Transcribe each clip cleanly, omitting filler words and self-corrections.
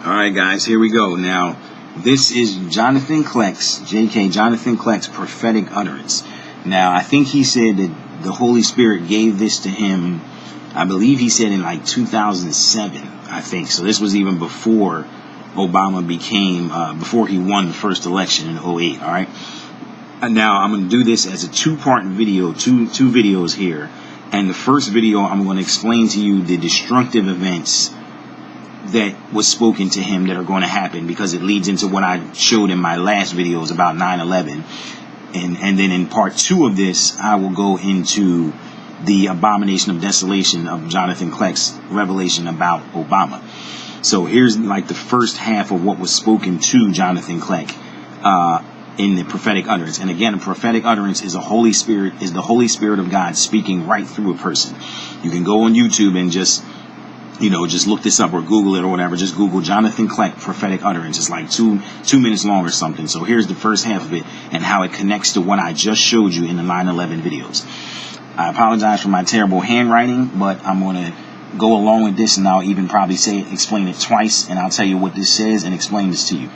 Alright guys, here we go. Now, this is Jonathan Kleck's, Jonathan Kleck's prophetic utterance. Now, I think he said that the Holy Spirit gave this to him, I believe he said in like 2007, I think. So this was even before Obama became, before he won the first election in 2008, alright? And now, I'm going to do this as a two-part video, two videos here. And the first video, I'm going to explain to you the destructive events that was spoken to him that are going to happen, because it leads into what I showed in my last videos about 9/11. And then in part 2 of this, I will go into the abomination of desolation of Jonathan Kleck's revelation about Obama. So here's like the first half of what was spoken to Jonathan Kleck in the prophetic utterance. And again, a prophetic utterance is the Holy Spirit of God speaking right through a person. You can go on YouTube and just look this up or Google it or whatever. Just Google Jonathan Kleck prophetic utterance. It's like two minutes long or something. So here's the first half of it and how it connects to what I just showed you in the 9/11 videos. I apologize for my terrible handwriting, but I'm going to go along with this, and I'll even probably explain it twice, and I'll tell you what this says and explain this to you.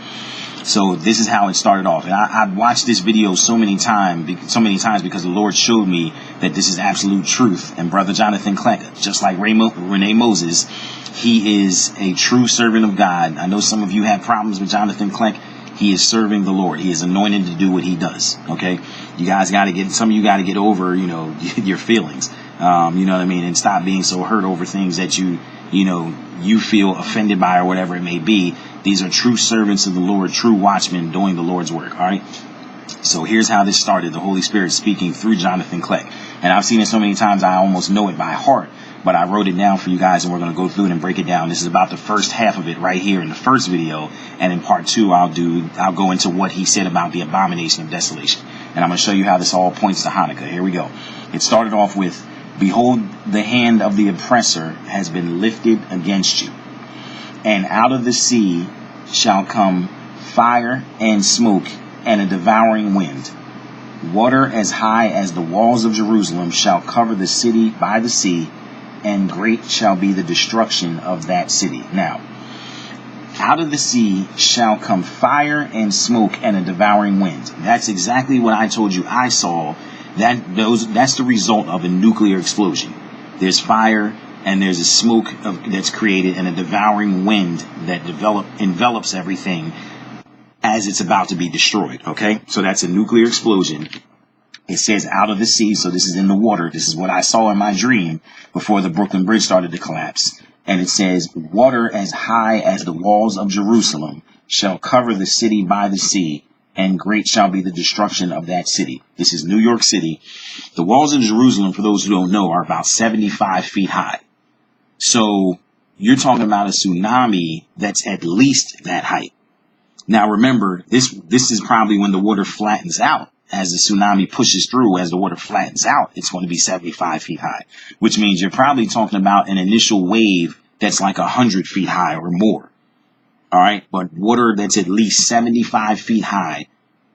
So this is how it started off. And I've watched this video so many times because the Lord showed me that this is absolute truth. And Brother Jonathan Kleck, just like Renee Moses, he is a true servant of God. I know some of you have problems with Jonathan Kleck. He is serving the Lord. He is anointed to do what he does. Okay, some of you got to get over, your feelings. You know what I mean, and stop being so hurt over things that you feel offended by or whatever it may be. These are true servants of the Lord, true watchmen doing the Lord's work. All right. So here's how this started. The Holy Spirit speaking through Jonathan Kleck. And I've seen it so many times I almost know it by heart. But I wrote it down for you guys, and we're going to go through it and break it down. This is about the first half of it right here in the first video. And in part 2, I'll go into what he said about the abomination of desolation. And I'm going to show you how this all points to Hanukkah. Here we go. It started off with, "Behold, the hand of the oppressor has been lifted against you. And out of the sea shall come fire and smoke and a devouring wind. Water as high as the walls of Jerusalem shall cover the city by the sea, and great shall be the destruction of that city." Now, out of the sea shall come fire and smoke and a devouring wind. That's exactly what I told you I saw. That's the result of a nuclear explosion. There's fire and there's a smoke that's created and a devouring wind that envelops everything as it's about to be destroyed. Okay, so that's a nuclear explosion. It says out of the sea, so this is in the water. This is what I saw in my dream before the Brooklyn Bridge started to collapse. And it says, "Water as high as the walls of Jerusalem shall cover the city by the sea, and great shall be the destruction of that city." This is New York City. The walls of Jerusalem, for those who don't know, are about 75 feet high. So you're talking about a tsunami that's at least that height. Now remember, this is probably when the water flattens out. As the tsunami pushes through, as the water flattens out, it's going to be 75 feet high, which means you're probably talking about an initial wave that's like 100 feet high or more. All right, but water that's at least 75 feet high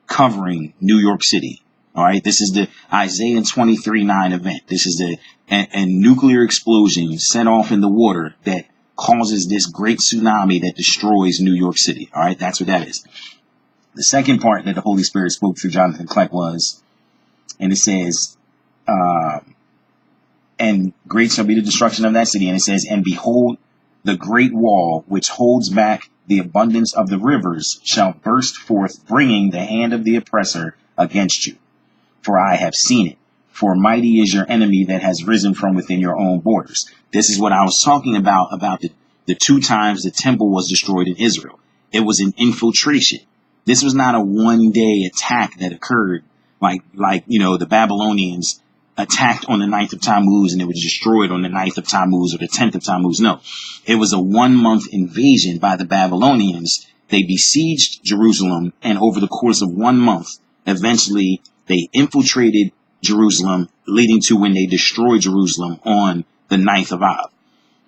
covering New York City. All right, this is the Isaiah 23:9 event. This is a nuclear explosion set off in the water that causes this great tsunami that destroys New York City. All right, that's what that is. The second part that the Holy Spirit spoke through Jonathan Kleck was, and it says, "And great shall be the destruction of that city." And it says, "And behold, the great wall which holds back the abundance of the rivers shall burst forth, bringing the hand of the oppressor against you. For I have seen it. For mighty is your enemy that has risen from within your own borders." This is what I was talking about the 2 times the temple was destroyed in Israel. It was an infiltration. This was not a one-day attack that occurred like the Babylonians attacked on the 9th of Tammuz and it was destroyed on the 9th of Tammuz or the 10th of Tammuz. No, it was a 1-month invasion by the Babylonians. They besieged Jerusalem, and over the course of 1 month, eventually they infiltrated Jerusalem, leading to when they destroyed Jerusalem on the 9th of Av.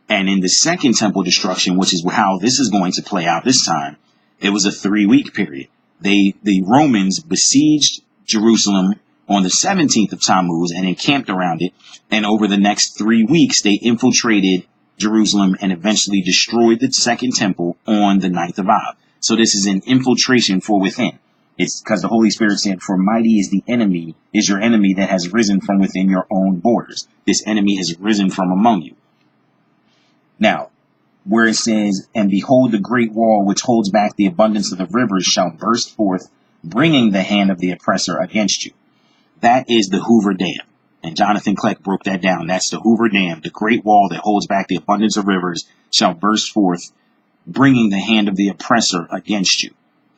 And in the second temple destruction, which is how this is going to play out this time, it was a 3-week period. The Romans besieged Jerusalem on the 17th of Tammuz and encamped around it. And over the next 3 weeks, they infiltrated Jerusalem and eventually destroyed the second temple on the 9th of Ab. So this is an infiltration for within. It's because the Holy Spirit said, for mighty is your enemy that has risen from within your own borders. This enemy has risen from among you. Now, where it says, and behold, the great wall which holds back the abundance of the rivers shall burst forth, bringing the hand of the oppressor against you. That is the Hoover Dam. And Jonathan Kleck broke that down. That's the Hoover Dam. The great wall that holds back the abundance of rivers shall burst forth, bringing the hand of the oppressor against you.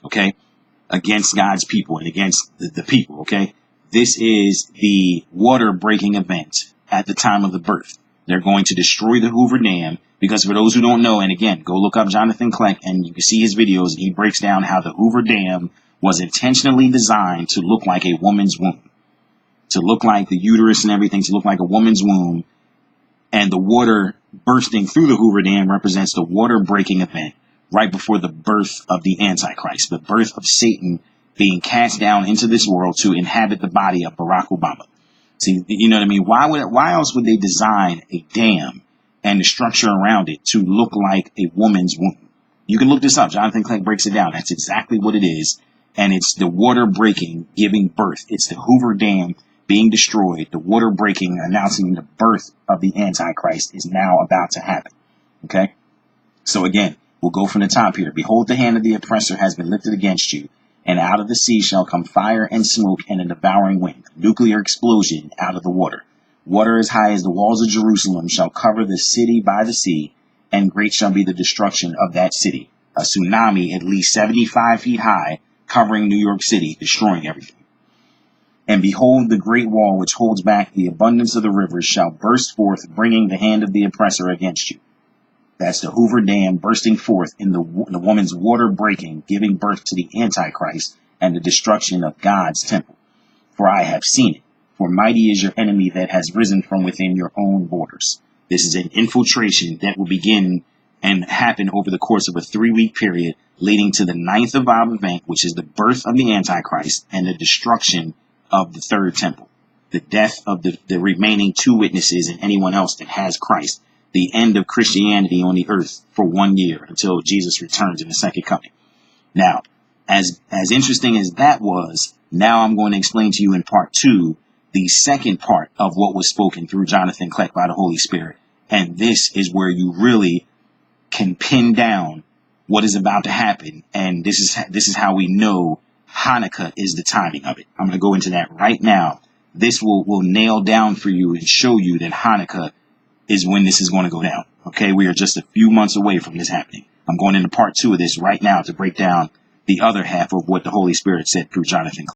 Okay? Against God's people and against the people. Okay? This is the water breaking event at the time of the birth. They're going to destroy the Hoover Dam because, for those who don't know, and again, go look up Jonathan Kleck and you can see his videos, and he breaks down how the Hoover Dam was intentionally designed to look like a woman's womb. To look like the uterus and everything, to look like a woman's womb. And the water bursting through the Hoover Dam represents the water breaking event right before the birth of the Antichrist, the birth of Satan being cast down into this world to inhabit the body of Barack Obama. See, you know what I mean? Why else would they design a dam and the structure around it to look like a woman's womb? You can look this up. Jonathan Kleck breaks it down. That's exactly what it is. And it's the water breaking, giving birth. It's the Hoover Dam being destroyed. The water breaking, announcing the birth of the Antichrist is now about to happen. Okay? So again, we'll go from the top here. Behold, the hand of the oppressor has been lifted against you. And out of the sea shall come fire and smoke and a devouring wind, nuclear explosion out of the water. Water as high as the walls of Jerusalem shall cover the city by the sea, and great shall be the destruction of that city. A tsunami at least 75 feet high, covering New York City, destroying everything. And behold, the great wall which holds back the abundance of the rivers shall burst forth, bringing the hand of the oppressor against you. That's the Hoover Dam bursting forth in the woman's water breaking, giving birth to the Antichrist and the destruction of God's temple. For I have seen it. For mighty is your enemy that has risen from within your own borders. This is an infiltration that will begin and happen over the course of a 3-week period, leading to the 9th of Ab event, which is the birth of the Antichrist and the destruction of the third temple. The death of the remaining 2 witnesses and anyone else that has Christ. The end of Christianity on the earth for 1 year until Jesus returns in the second coming. Now, as interesting as that was, now I'm going to explain to you in part 2, the second part of what was spoken through Jonathan Kleck by the Holy Spirit. And this is where you really can pin down what is about to happen. And this is how we know Hanukkah is the timing of it. I'm going to go into that right now. This will nail down for you and show you that Hanukkah is when this is going to go down. Okay, we are just a few months away from this happening. I'm going into part 2 of this right now to break down the other half of what the Holy Spirit said through Jonathan Kleck.